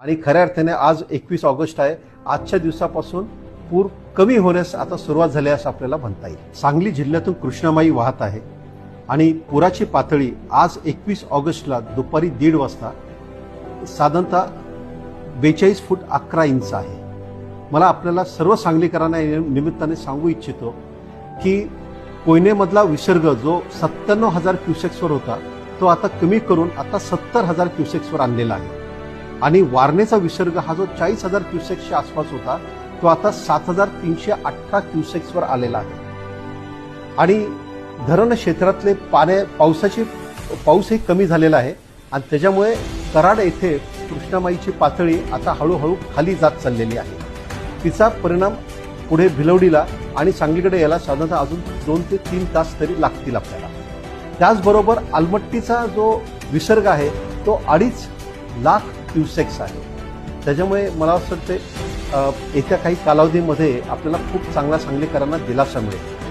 आणि खऱ्या अर्थाने आज 21 ऑगस्ट आहे. आजच्या दिवसापासून पूर कमी होण्यास आता सुरुवात झाली असं आपल्याला म्हणता येईल. सांगली जिल्ह्यातून कृष्णामाई वाहत आहे आणि पुराची पातळी आज 21 ऑगस्टला दुपारी 1:30 वाजता साधारणतः 42 फूट 11 इंच आहे. मला आपल्याला सर्व सांगलीकरांना या निमित्ताने सांगू इच्छितो की कोयनेमधला विसर्ग जो 97,000 क्युसेक्सवर होता तो आता कमी करून आता 70,000 क्युसेक्सवर आणलेला आहे. आणि वारणेचा विसर्ग हा जो 40,000 क्युसेक्सच्या आसपास होता तो आता 7,318 क्युसेक्सवर आलेला आहे. आणि धरण क्षेत्रातले पाऊसही कमी झालेला आहे आणि त्याच्यामुळे कराड येथे कृष्णामाईची पातळी आता हळूहळू खाली जात चाललेली आहे. तिचा परिणाम पुढे भिलवडीला आणि सांगलीकडे यायला साधारणतः अजून 2 ते 3 तास तरी लागतील आपल्याला. त्याचबरोबर आलमट्टीचा जो विसर्ग आहे तो 2.5 लाख क्युसेक्स आहे. त्याच्यामुळे मला असं वाटतं येत्या काही कालावधीमध्ये आपल्याला खूप चांगला सांगलीकरांना दिलासा मिळेल.